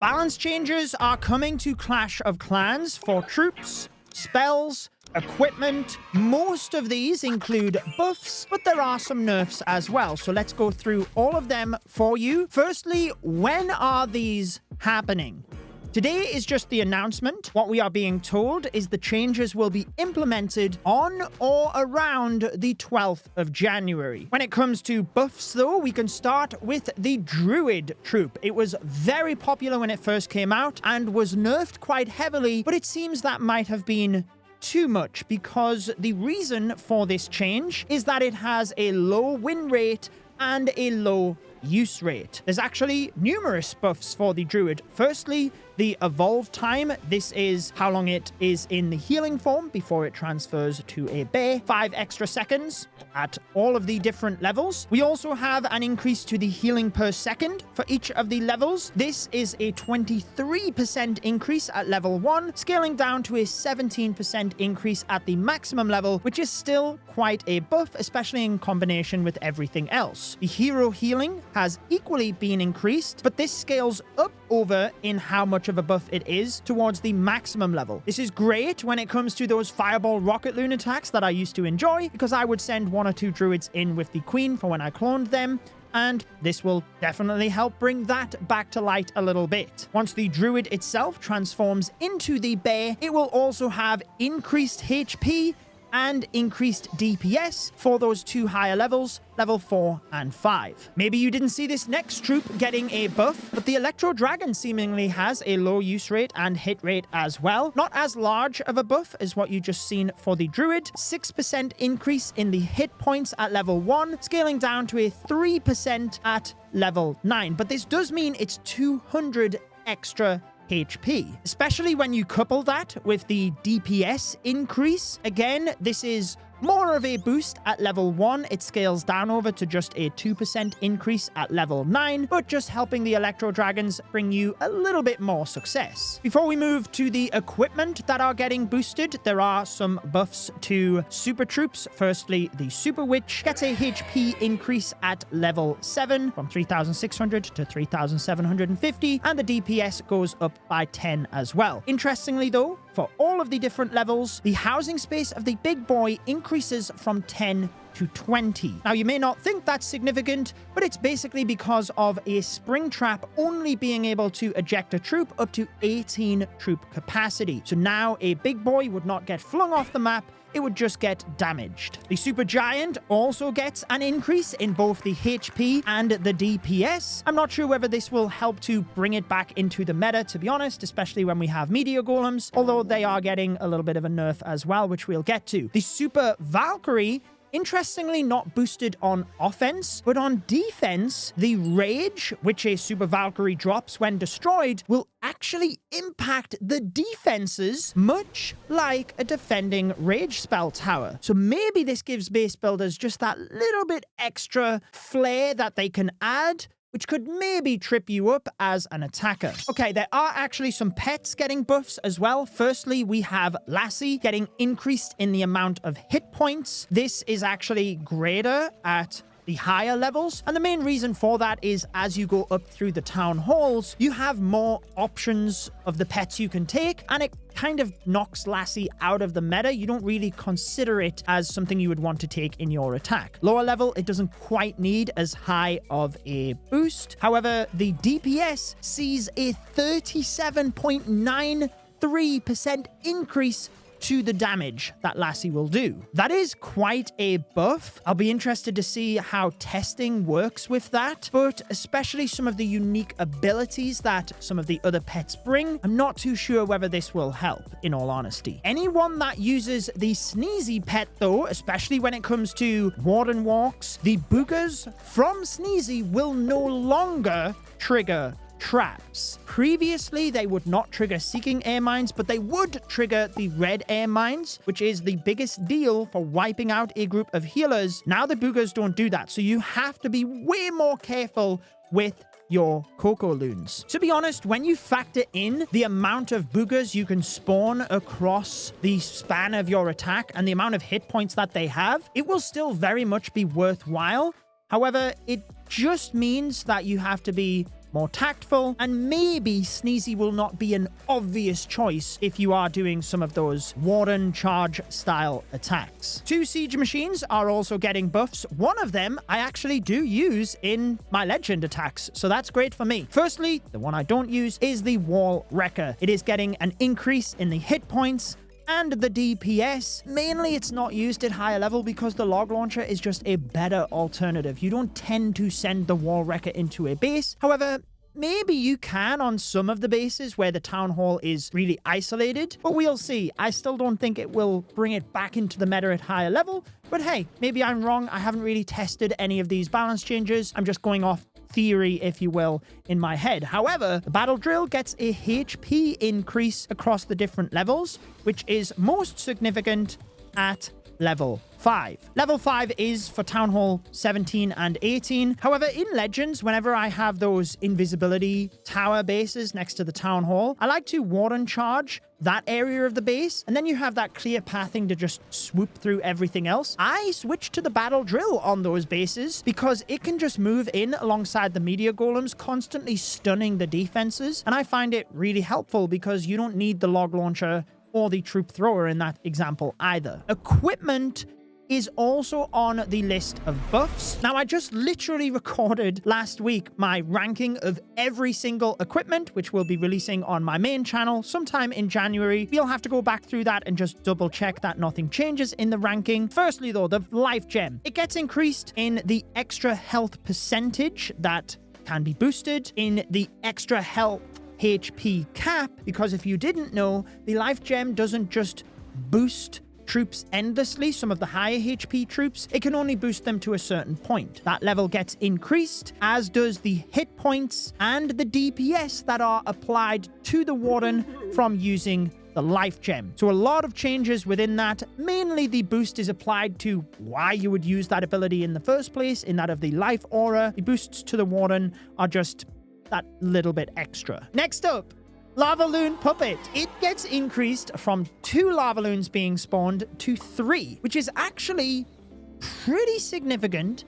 Balance changes are coming to Clash of Clans for troops, spells, equipment. Most of these include buffs, but there are some nerfs as well. So let's go through all of them for you. Firstly, when are these happening? Today is just the announcement. What we are being told is the changes will be implemented on or around the 12th of January. When it comes to buffs, though, we can start with the Druid troop. It was very popular when it first came out and was nerfed quite heavily, but it seems that might have been too much because the reason for this change is that it has a low win rate and a low use rate. There's actually numerous buffs for the Druid. Firstly, the evolve time. This is how long it is in the healing form before it transfers to a bear. 5 extra seconds at all of the different levels. We also have an increase to the healing per second for each of the levels. This is a 23% increase at level 1, scaling down to a 17% increase at the maximum level, which is still quite a buff, especially in combination with everything else. The hero healing has equally been increased, but this scales up over in how much of a buff it is towards the maximum level. This is great when it comes to those fireball rocket loon attacks that I used to enjoy, because I would send 1 or 2 druids in with the queen for when I cloned them, and this will definitely help bring that back to light a little bit. Once the druid itself transforms into the bear, it will also have increased HP and increased DPS for those 2 higher levels, level 4 and 5. Maybe you didn't see this next troop getting a buff, but the Electro Dragon seemingly has a low use rate and hit rate as well. Not as large of a buff as what you just seen for the Druid. 6% increase in the hit points at level 1, scaling down to a 3% at level 9. But this does mean it's 200 extra HP, especially when you couple that with the DPS increase. Again, this is more of a boost at level 1. It scales down over to just a 2% increase at level 9, but just helping the Electro Dragons bring you a little bit more success. Before we move to the equipment that are getting boosted, there are some buffs to super troops. Firstly, the Super Witch gets a HP increase at level 7 from 3,600 to 3,750, and the DPS goes up by 10 as well. Interestingly though, for all of the different levels, the housing space of the big boy increases from 10 to 20. Now, you may not think that's significant, but it's basically because of a spring trap only being able to eject a troop up to 18 troop capacity. So now a big boy would not get flung off the map, it would just get damaged. The Super Giant also gets an increase in both the HP and the DPS. I'm not sure whether this will help to bring it back into the meta, to be honest, especially when we have Meteor Golems, although they are getting a little bit of a nerf as well, which we'll get to. The Super Valkyrie, interestingly, not boosted on offense, but on defense, the Rage, which a Super Valkyrie drops when destroyed, will actually impact the defenses, much like a defending Rage spell tower. So maybe this gives base builders just that little bit extra flair that they can add, which could maybe trip you up as an attacker. Okay, there are actually some pets getting buffs as well. Firstly, we have Lassie getting increased in the amount of hit points. This is actually greater at the higher levels, and the main reason for that is as you go up through the town halls, you have more options of the pets you can take, and it kind of knocks Lassie out of the meta. You don't really consider it as something you would want to take in your attack. Lower level, it doesn't quite need as high of a boost. However, the DPS sees a 37.93% increase to the damage that Lassie will do. That is quite a buff. I'll be interested to see how testing works with that, but especially some of the unique abilities that some of the other pets bring, I'm not too sure whether this will help, in all honesty. Anyone that uses the Sneezy pet, though, especially when it comes to Warden Walks, the Boogers from Sneezy will no longer trigger traps. Previously, they would not trigger Seeking Air Mines, but they would trigger the Red Air Mines, which is the biggest deal for wiping out a group of healers. Now the Boogers don't do that, so you have to be way more careful with your Coco Loons. To be honest, when you factor in the amount of Boogers you can spawn across the span of your attack and the amount of hit points that they have, it will still very much be worthwhile. However, it just means that you have to be more tactful, and maybe Sneezy will not be an obvious choice if you are doing some of those Warden charge style attacks. 2 siege machines are also getting buffs. One of them I actually do use in my legend attacks, so that's great for me. Firstly, the one I don't use is the Wall Wrecker. It is getting an increase in the hit points and the DPS. Mainly it's not used at higher level because the log launcher is just a better alternative. You don't tend to send the Wall Wrecker into a base. However, maybe you can on some of the bases where the town hall is really isolated, but we'll see. I still don't think it will bring it back into the meta at higher level, but hey, maybe I'm wrong. I haven't really tested any of these balance changes. I'm just going off theory, if you will, in my head. However, the battle drill gets a HP increase across the different levels, which is most significant at level 5. Level 5 is for Town Hall 17 and 18. However, in Legends, whenever I have those invisibility tower bases next to the Town Hall, I like to Warden charge that area of the base, and then you have that clear pathing to just swoop through everything else. I switch to the battle drill on those bases because it can just move in alongside the meteor golems, constantly stunning the defenses, and I find it really helpful because you don't need the log launcher or the troop thrower in that example either. Equipment is also on the list of buffs. Now, I just literally recorded last week my ranking of every single equipment, which we'll be releasing on my main channel sometime in January. We'll have to go back through that and just double check that nothing changes in the ranking. Firstly, though, the life gem. It gets increased in the extra health percentage that can be boosted, in the extra health HP cap, because if you didn't know, the life gem doesn't just boost troops endlessly, some of the higher HP troops, it can only boost them to a certain point. That level gets increased, as does the hit points and the DPS that are applied to the Warden from using the life gem. So a lot of changes within that. Mainly the boost is applied to why you would use that ability in the first place, in that of the life aura. The boosts to the Warden are just that little bit extra. Next up, Lava Loon Puppet. It gets increased from 2 Lava Loons being spawned to 3, which is actually pretty significant.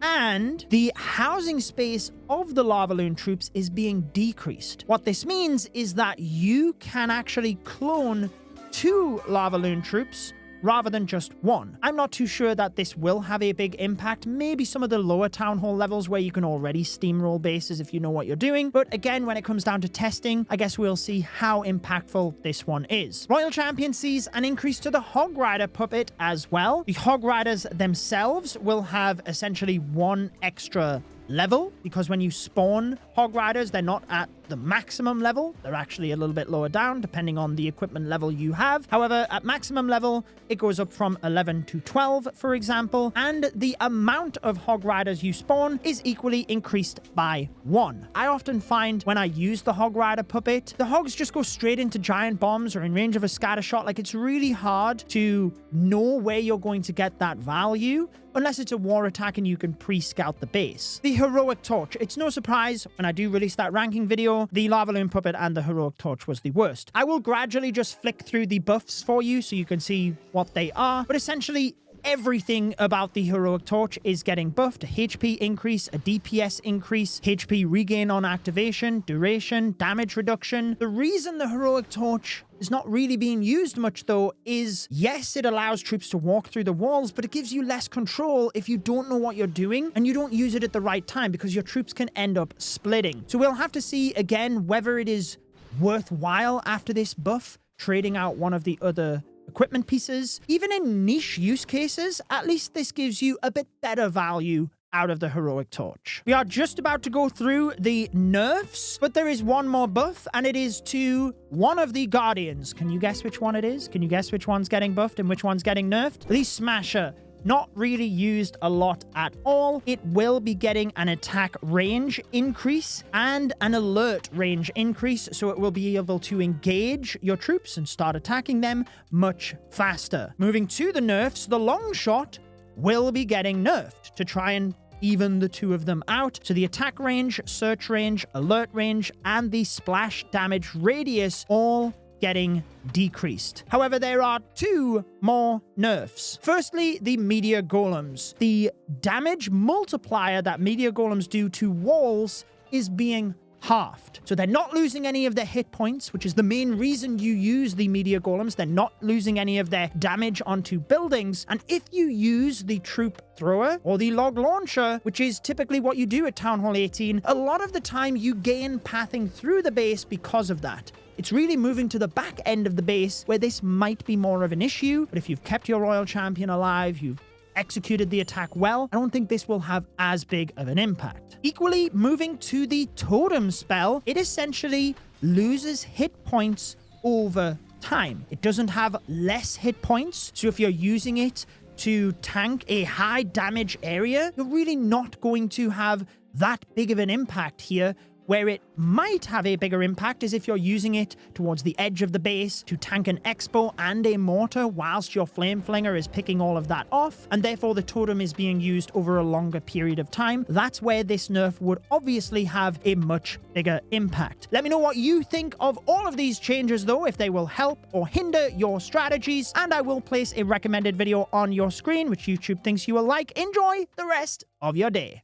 And the housing space of the Lava Loon troops is being decreased. What this means is that you can actually clone 2 Lava Loon troops rather than just 1. I'm not too sure that this will have a big impact. Maybe some of the lower town hall levels where you can already steamroll bases if you know what you're doing. But again, when it comes down to testing, I guess we'll see how impactful this one is. Royal Champion sees an increase to the Hog Rider puppet as well. The Hog Riders themselves will have essentially 1 extra level, because when you spawn Hog Riders, they're not at the maximum level. They're actually a little bit lower down, depending on the equipment level you have. However, at maximum level, it goes up from 11 to 12, for example, and the amount of Hog Riders you spawn is equally increased by 1. I often find when I use the Hog Rider puppet, the Hogs just go straight into giant bombs or in range of a scatter shot. Like, it's really hard to know where you're going to get that value, unless it's a war attack and you can pre-scout the base. The Heroic Torch. It's no surprise when I do release that ranking video, the Lava Loon Puppet and the Heroic Torch was the worst. I will gradually just flick through the buffs for you so you can see what they are, but essentially everything about the Heroic Torch is getting buffed. A HP increase, a DPS increase, HP regain on activation, duration, damage reduction. The reason the Heroic Torch is not really being used much, though, is yes, it allows troops to walk through the walls, but it gives you less control if you don't know what you're doing and you don't use it at the right time, because your troops can end up splitting. So we'll have to see again whether it is worthwhile after this buff trading out one of the other equipment pieces. Even in niche use cases, at least this gives you a bit better value out of the Heroic Torch. We are just about to go through the nerfs, but there is one more buff, and it is to one of the Guardians. Can you guess which one it is? Can you guess which one's getting buffed and which one's getting nerfed? The Smasher. Not really used a lot at all. It will be getting an attack range increase and an alert range increase, so it will be able to engage your troops and start attacking them much faster. Moving to the nerfs, the long shot will be getting nerfed to try and even the 2 of them out. So the attack range, search range, alert range, and the splash damage radius all getting decreased. However, there are 2 more nerfs. Firstly, the Meteor Golems. The damage multiplier that Meteor Golems do to walls is being halved. So they're not losing any of their hit points, which is the main reason you use the meteor golems. They're not losing any of their damage onto buildings. And if you use the troop thrower or the log launcher, which is typically what you do at Town Hall 18, a lot of the time you gain pathing through the base because of that. It's really moving to the back end of the base where this might be more of an issue, but if you've kept your Royal Champion alive, you've executed the attack well, I don't think this will have as big of an impact. Equally, moving to the Totem spell, it essentially loses hit points over time. It doesn't have less hit points, so if you're using it to tank a high damage area, you're really not going to have that big of an impact here. Where it might have a bigger impact is if you're using it towards the edge of the base to tank an Expo and a Mortar whilst your Flame Flinger is picking all of that off, and therefore the Totem is being used over a longer period of time. That's where this nerf would obviously have a much bigger impact. Let me know what you think of all of these changes though, if they will help or hinder your strategies, and I will place a recommended video on your screen which YouTube thinks you will like. Enjoy the rest of your day.